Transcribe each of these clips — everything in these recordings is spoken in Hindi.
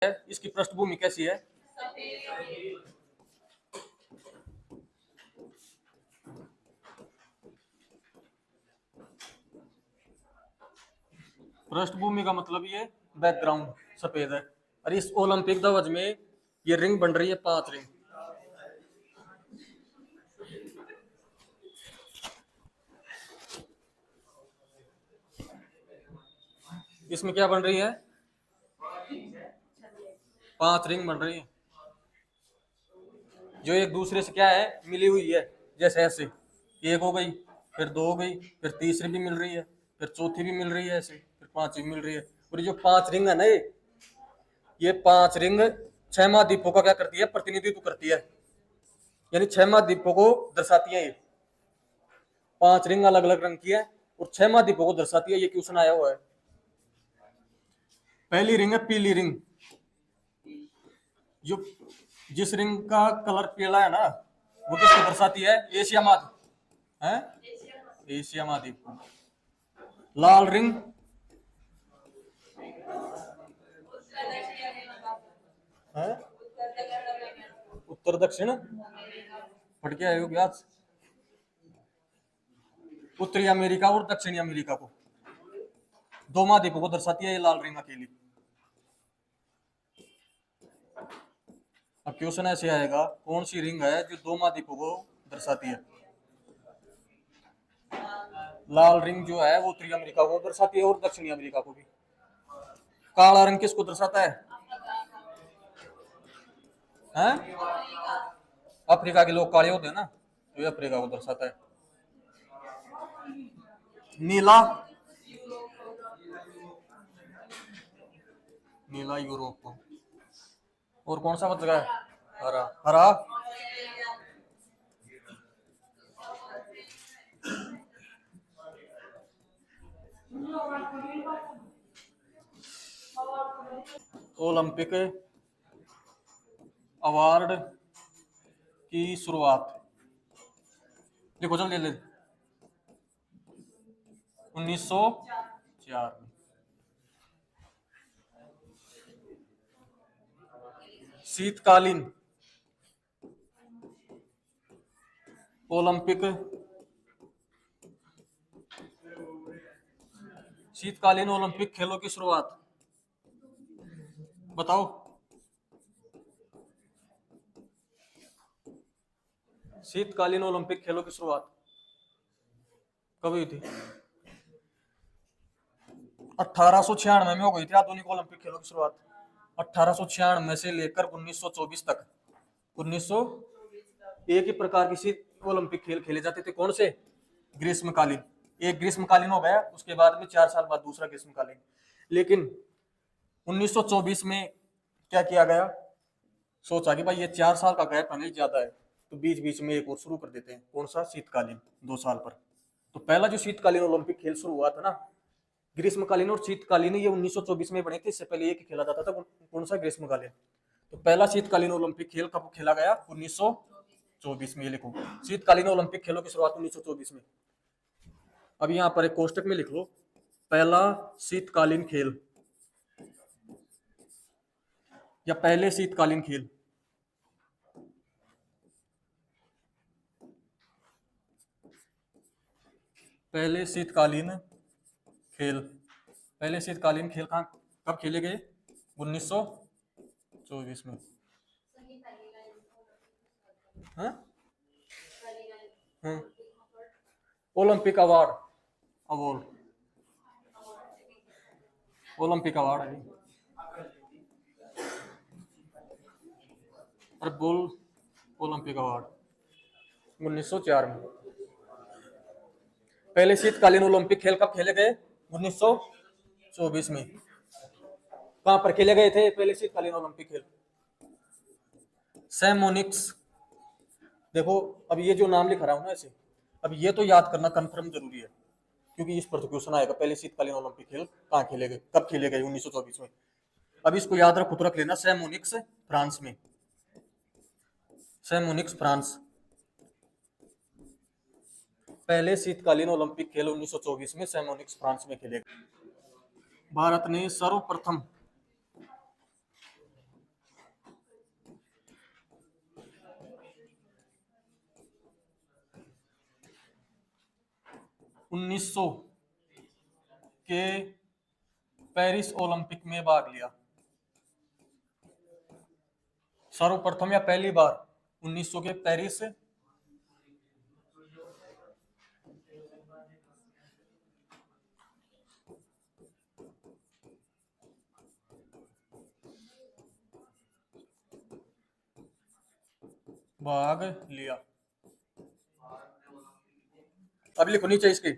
है, इसकी पृष्ठभूमि कैसी है? पृष्ठभूमि का मतलब ये बैकग्राउंड सफेद है। और इस ओलंपिक ध्वज में ये रिंग बन रही है, 5 रिंग। इसमें क्या बन रही है? 5 रिंग बन रही है, जो एक दूसरे से क्या है, मिली हुई है। जैसे ऐसे एक हो गई, फिर 2 हो गई, फिर तीसरी भी मिल रही है, फिर चौथी भी मिल रही है, ऐसे फिर 5वीं मिल रही है। और ये जो 5 रिंग है ना, ये 5 रिंग 6 महाद्वीपों का क्या करती है? प्रतिनिधित्व करती है। यानी 6 महाद्वीपों को दर्शाती है। ये 5 रिंग अलग अलग रंग की है और 6 महाद्वीपों को दर्शाती है। ये क्वेश्चन आया हुआ है। पहली रिंग है पीली रिंग। जो जिस रिंग का कलर पीला है ना, वो किसको दर्शाती है? एशिया महाद्वीप है, एशिया महाद्वीप को। लाल रिंग है उत्तर दक्षिण, पढ़ के आए हो क्या? उत्तरी अमेरिका और दक्षिणी अमेरिका को, 2 महाद्वीपों को दर्शाती है ये लाल रिंग अकेली। अब क्वेश्चन ऐसे आएगा, कौन सी रिंग है जो 2 महाद्वीपों को दर्शाती है? लाल रिंग जो है वो उत्तरी अमेरिका को दर्शाती है और दक्षिणी अमेरिका को भी। काला रंग किसको दर्शाता है? हैं? अफ्रीका के लोग काले होते हैं ना, तो ये अफ्रीका को दर्शाता है। नीला, नीला यूरोप को। और कौन सा बच गया? हरा, हरा ओलंपिक अवार्ड की शुरुआत देखो, चल ले 1904 में। शीतकालीन ओलंपिक, शीतकालीन ओलंपिक खेलों की शुरुआत बताओ। शीतकालीन ओलंपिक खेलों की शुरुआत कब हुई थी? 1896 में हो गई थी आधुनिक ओलंपिक खेलों की शुरुआत। 1896 से लेकर 1924 तक, 1900 एक ही प्रकार की शीत ओलंपिक खेल खेले जाते थे। कौन से? ग्रीष्मकालीन। एक ग्रीष्मकालीन हो गया, उसके बाद में 4 साल बाद दूसरा ग्रीष्मकालीन। लेकिन 1924 में क्या किया गया? सोचा कि भाई ये 4 साल का गैप है, ज्यादा है, तो बीच बीच में एक और शुरू कर देते हैं। कौन सा? शीतकालीन, 2 साल पर। तो पहला जो शीतकालीन ओलंपिक खेल शुरू हुआ था ना, ग्रीष्मकालीन और शीतकालीन, ये 1924 में बने थे। इससे पहले एक खेला जाता था, कौन सा? ग्रीष्मकालीन। तो पहला शीतकालीन ओलंपिक खेल कब खेला गया? 1924 में। लिखो, शीतकालीन ओलंपिक खेलों की शुरुआत 1924 में। अब यहाँ पर एक कोष्टक में लिख लो, पहला शीतकालीन खेल या पहले शीतकालीन खेल। पहले शीतकालीन खेल, पहले शीतकालीन खेल कहाँ कब खेले गए? 1924 में। हाँ? हाँ। Olympic award, award, Olympic award है। अरे बोल, ओलंपिक अवार्ड 1904 में। पहले शीतकालीन ओलंपिक खेल कब खेले गए? 1924 में। कहां पर खेले गए थे पहले शीतकालीन ओलंपिक खेल? सैमोनिक्स। देखो, अब ये जो नाम लिख रहा हूं ना ऐसे, अब ये तो याद करना कंफर्म जरूरी है, क्योंकि इस पर तो क्वेश्चन आएगा, पहले शीतकालीन ओलंपिक खेल कहाँ खेले गए, कब खेले गए? 1924 में। अब इसको याद रखो, तो रख लेना, सैमोनिक्स, फ्रांस में। सैमोनिक्स, फ्रांस। पहले शीतकालीन ओलंपिक खेल 1924 में सैमोनिक्स, फ्रांस में खेले गए। भारत ने सर्वप्रथम 1900 के पेरिस ओलंपिक में भाग लिया? सर्वप्रथम या पहली बार 1900 के पेरिस भाग लिया। अब लिखो नीचे इसके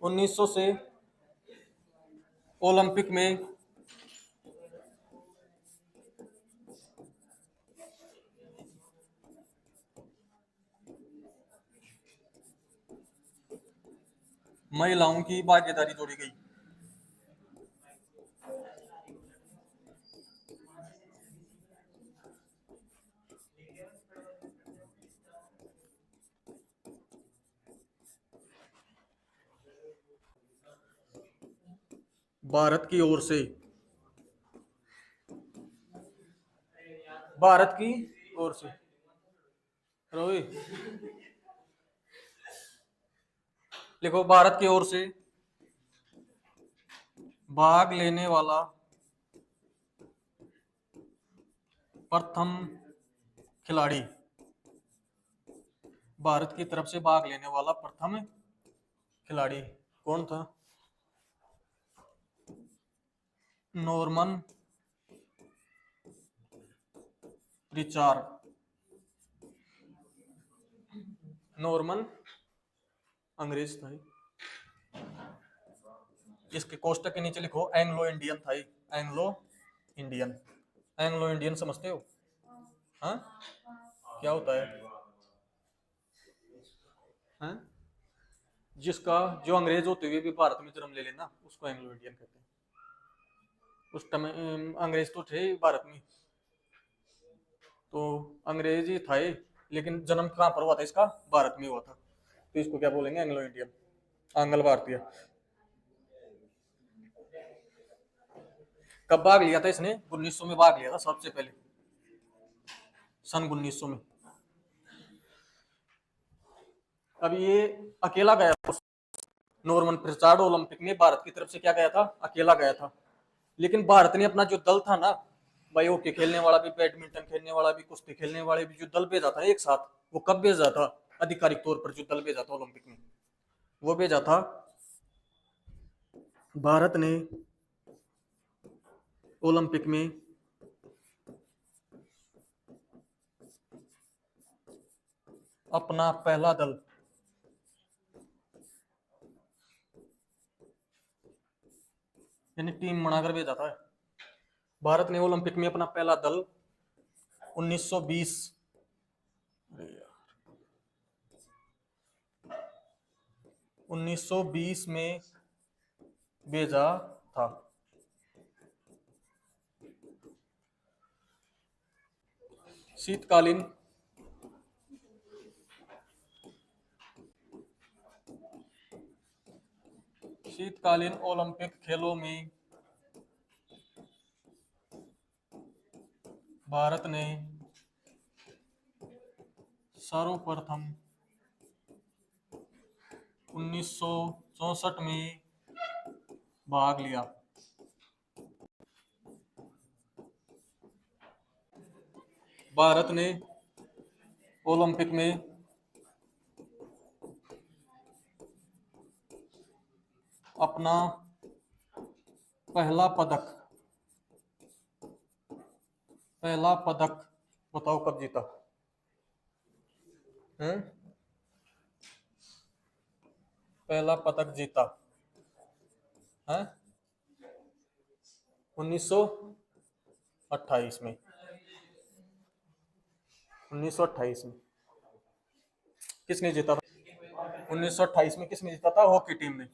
1900 से ओलंपिक में महिलाओं की भागीदारी जोड़ी गई। भारत की ओर से, भारत की ओर से रोहित लिखो, भारत की ओर से भाग लेने वाला प्रथम खिलाड़ी, भारत की तरफ से भाग लेने वाला प्रथम खिलाड़ी कौन था? Norman Richard. नॉर्मन अंग्रेज था। इसके कोष्टक के नीचे लिखो एंग्लो इंडियन था। एंग्लो इंडियन, एंग्लो इंडियन समझते हो? हाँ, क्या होता है? हाँ? जिसका जो अंग्रेज होते हुए भी भारत में जन्म ले लेना उसको एंग्लो इंडियन कहते हैं। उस टाइम अंग्रेज तो थे भारत में, तो अंग्रेज ही था, लेकिन जन्म कहाँ पर हुआ था इसका? भारत में हुआ था, तो इसको क्या बोलेंगे? एंग्लो इंडियन, आंग्ल भारतीय। कब भाग लिया था इसने? 1900 में भाग लिया था सबसे पहले, सन 1900 में। अब ये अकेला गया था नॉर्मन रिचार्ड ओलंपिक में, भारत की तरफ से क्या गया था? अकेला गया था। लेकिन भारत ने अपना जो दल था ना भाई, हॉकी खेलने वाला भी, बैडमिंटन खेलने वाला भी, कुश्ती खेलने वाले भी, जो दल भेजा था एक साथ, वो कब भेजा था आधिकारिक तौर पर? जो दल भेजा था ओलंपिक में, वो भेजा था भारत ने ओलंपिक में अपना पहला दल, यानी टीम बनाकर भेजा था। भारत ने ओलंपिक में अपना पहला दल 1920 1920 में भेजा था। शीतकालीन ओलंपिक खेलों में भारत ने सर्वप्रथम 1964 में भाग लिया। भारत ने ओलंपिक में अपना पहला पदक बताओ कब जीता है? पहला पदक जीता है 1928 में। 1928 में किसने जीता था? 1928 में किसने जीता था? हॉकी टीम ने।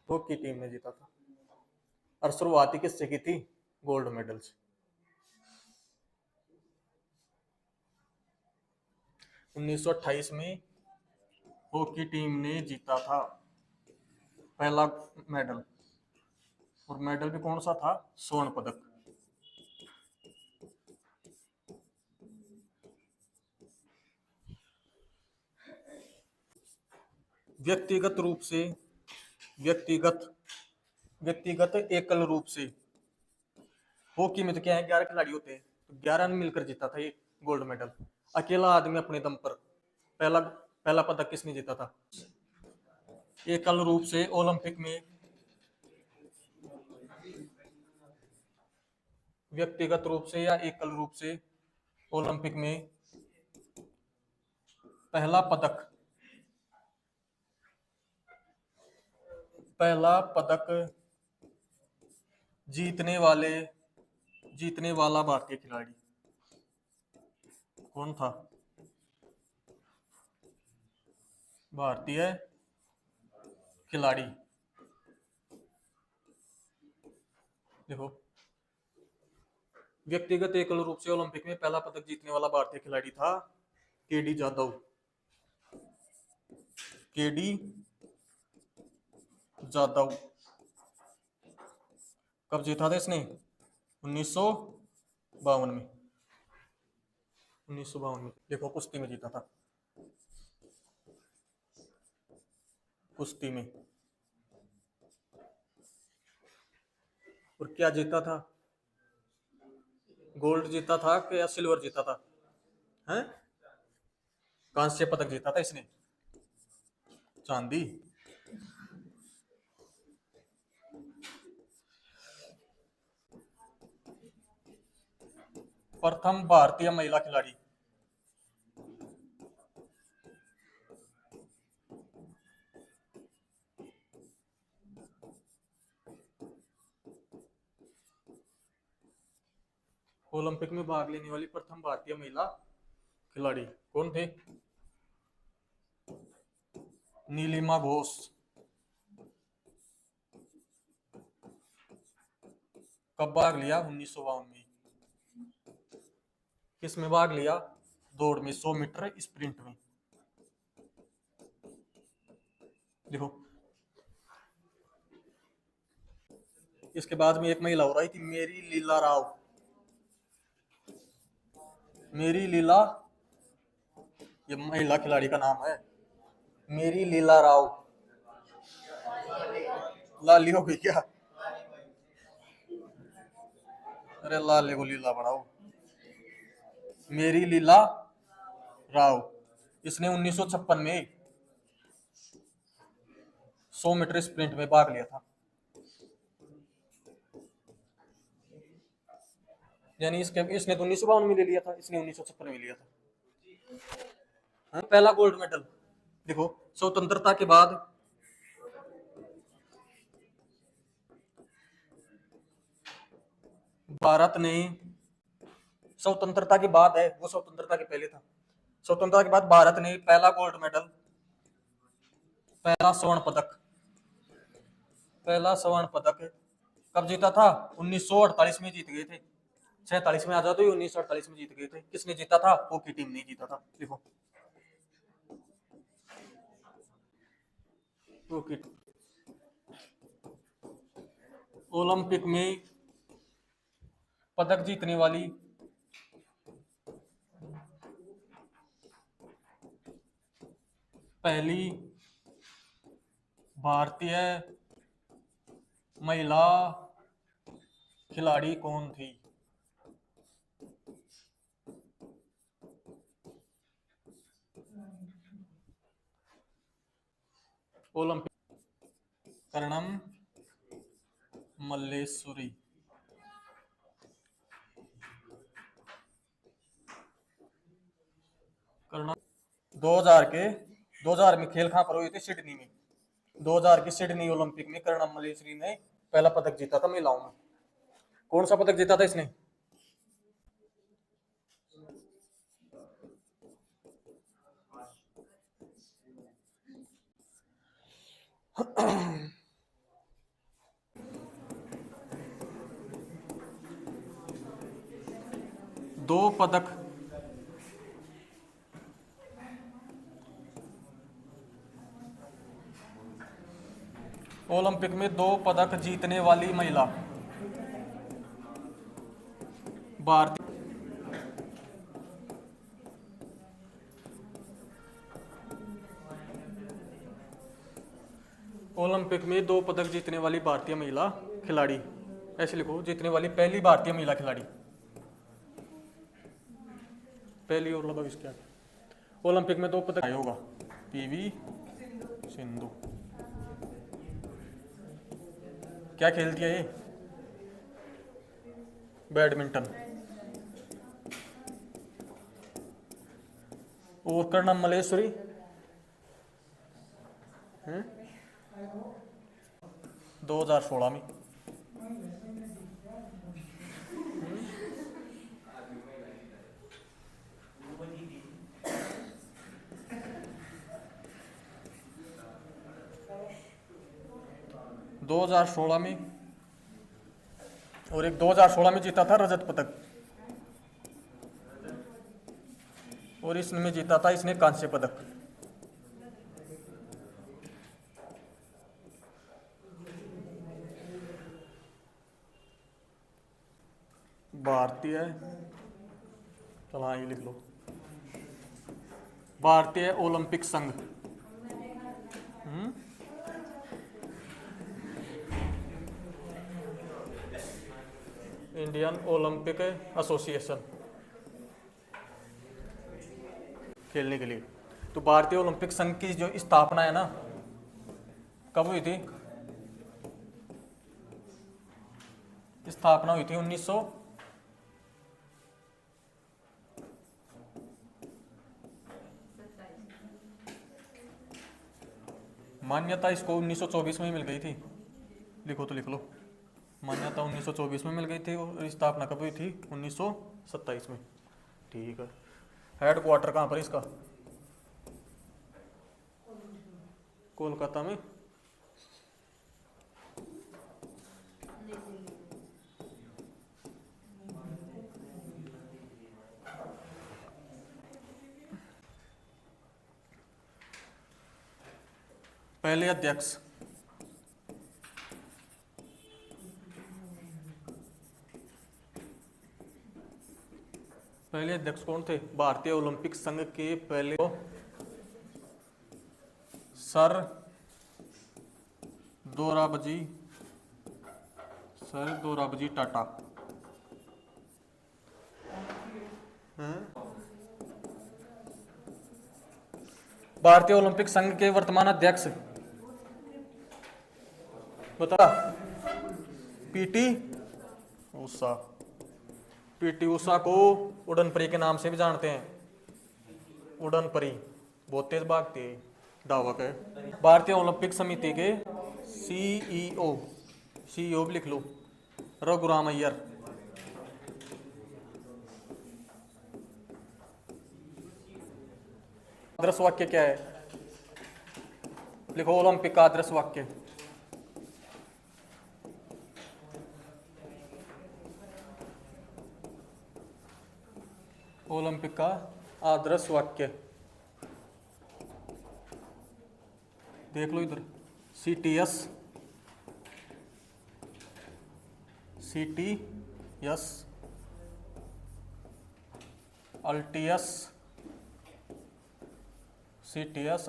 हॉकी टीम ने जीता था। और शुरुआती किससे की थी? गोल्ड मेडल से। 1928 में हॉकी टीम ने जीता था पहला मेडल, और मेडल भी कौन सा था? स्वर्ण पदक। व्यक्तिगत रूप से, व्यक्तिगत व्यक्तिगत एकल रूप से हॉकी में तो क्या है, 11 खिलाड़ी होते हैं, तो 11 ने मिलकर जीता था ये गोल्ड मेडल। अकेला आदमी अपने दम पर पहला पहला पदक किसने जीता था? एकल रूप से ओलंपिक में, व्यक्तिगत रूप से या एकल रूप से ओलंपिक में पहला पदक, पहला पदक जीतने वाला भारतीय खिलाड़ी कौन था? भारतीय खिलाड़ी, देखो व्यक्तिगत एकल रूप से ओलंपिक में पहला पदक जीतने वाला भारतीय खिलाड़ी था केडी जाधव। केडी जाधव कब जीता था इसने? 1952 में। 1952 में। देखो कुश्ती में जीता था, कुश्ती में। और क्या जीता था? गोल्ड जीता था कि या सिल्वर जीता था? हैं? कांस्य पदक जीता था इसने, चांदी। प्रथम भारतीय महिला खिलाड़ी, ओलंपिक में भाग लेने वाली प्रथम भारतीय महिला खिलाड़ी कौन थे? नीलिमा घोष। कब भाग लिया? 1952 में। किस में भाग लिया? दौड़ में, 100 मीटर स्प्रिंट में। देखो इसके बाद में एक महिला हो रही थी, मेरी लीला राव। मेरी लीला, ये महिला खिलाड़ी का नाम है, मेरी लीला राव। लाली हो गई क्या? अरे लाले को लीला बढ़ाओ। मेरी लीला राव, इसने 1956 में 100 मीटर स्प्रिंट में भाग लिया था। यानी इसने तो 1952 में ले लिया था, इसने 1956 में लिया था। हाँ? पहला गोल्ड मेडल। देखो स्वतंत्रता के बाद भारत ने, स्वतंत्रता के बाद है वो, स्वतंत्रता के पहले था। स्वतंत्रता के बाद भारत ने पहला गोल्ड मेडल, पहला स्वर्ण पदक, पहला स्वर्ण पदक कब जीता था? 1948 में जीत गए थे। 47 में आजाद हुई, 1948 में जीत गए थे। किसने जीता था? हॉकी टीम ने जीता था। देखो हॉकी। ओलंपिक में पदक जीतने वाली पहली भारतीय महिला खिलाड़ी कौन थी? ओलंपिक, कर्णम मल्लेश्वरी। कर्णम 2000 में खेल कहां पर हुए थे? सिडनी में। 2000 की सिडनी ओलंपिक में कर्णम मल्लेश्वरी ने पहला पदक जीता था महिलाओं में। कौन सा पदक जीता था इसने? दो पदक, ओलंपिक में 2 पदक जीतने वाली महिला भारतीय। ओलंपिक में 2 पदक जीतने वाली भारतीय महिला खिलाड़ी, ऐसे लिखो, जीतने वाली पहली भारतीय महिला खिलाड़ी, पहली और लगभग इसके आगे। ओलंपिक में 2 पदक आया होगा, पीवी सिंधु। क्या खेलती है ये? बैडमिंटन। और कर्णम मल्लेश्वरी 2016 में। दो 2016 में, और एक 2016 में जीता था रजत पदक, और इसमें जीता था इसने कांस्य पदक। भारतीय, चलो हाँ ये लिख लो, भारतीय ओलंपिक संघ। इंडियन ओलंपिक एसोसिएशन खेलने के लिए। तो भारतीय ओलंपिक संघ की जो स्थापना है ना, कब हुई थी? स्थापना हुई थी 1900 मान्यता इसको 1924 में ही मिल गई थी। लिखो तो लिख लो, मान्यता 1924 में मिल गई थी और स्थापना कब हुई थी? 1927 में। ठीक है। हेड क्वार्टर कहाँ पर इसका? कोलकाता में। पहले अध्यक्ष, पहले अध्यक्ष कौन थे भारतीय ओलंपिक संघ के? पहले सर दोराबजी टाटा। भारतीय ओलंपिक संघ के वर्तमान अध्यक्ष बता। पीटी उषा। पीटी उषा को उड़न परी के नाम से भी जानते हैं। उड़न परी, बहुत तेज भागती है, धावक है। भारतीय ओलंपिक समिति के सीईओ भी लिख लो, रघुराम अय्यर। आदर्श वाक्य क्या है? लिखो ओलंपिक का आदर्श वाक्य। ओलंपिक का आदर्श वाक्य देख लो इधर, CTS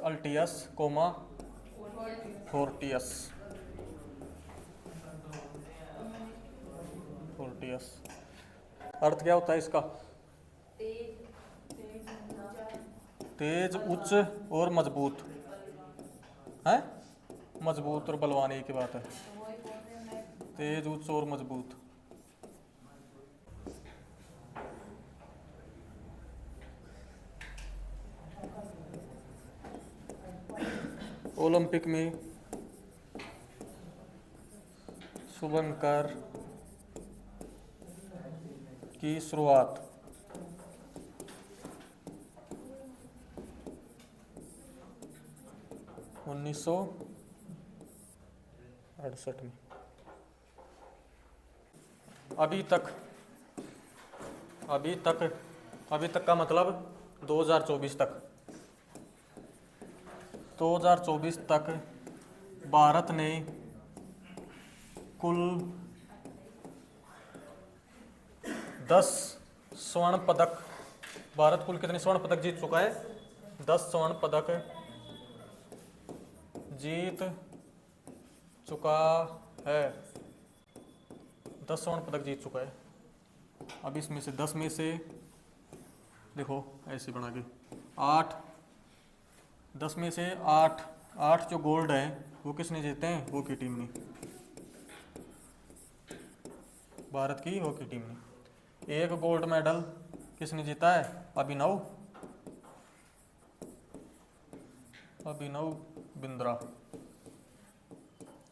अल्टियस कोमा फोर्टियस। अर्थ क्या होता है इसका? तेज, उच्च और मजबूत है। मजबूत और बलवान एक ही बात है। तेज, उच्च और मजबूत। ओलंपिक में शुभंकर की शुरुआत 1968 में। अभी तक का मतलब 2024 तक। 2024 तक भारत ने कुल 10 स्वर्ण पदक, भारत कुल कितने स्वर्ण पदक जीत चुका है? 10 स्वर्ण पदक जीत चुका है, 10 स्वर्ण पदक जीत चुका है। अब इसमें से 10 में से देखो ऐसे बना के 8, 10 में से 8 8 जो गोल्ड है वो किसने जीते हैं? हॉकी टीम ने, भारत की हॉकी टीम ने। एक गोल्ड मेडल किसने जीता है? अभिनव बिंद्रा,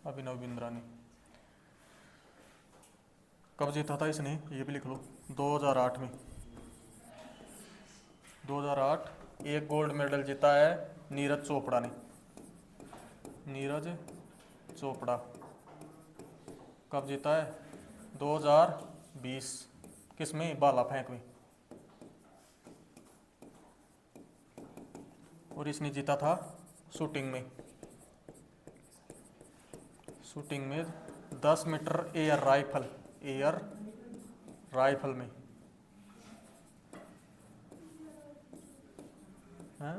अभिनव बिंद्रा ने। कब जीता था इसने? ये भी लिख लो, 2008 में। 2008। एक गोल्ड मेडल जीता है नीरज चोपड़ा ने, नीरज चोपड़ा। कब जीता है? 2020। किस में? भाला फेंक में। और इसने जीता था शूटिंग में, 10 मीटर एयर राइफल में। हाँ?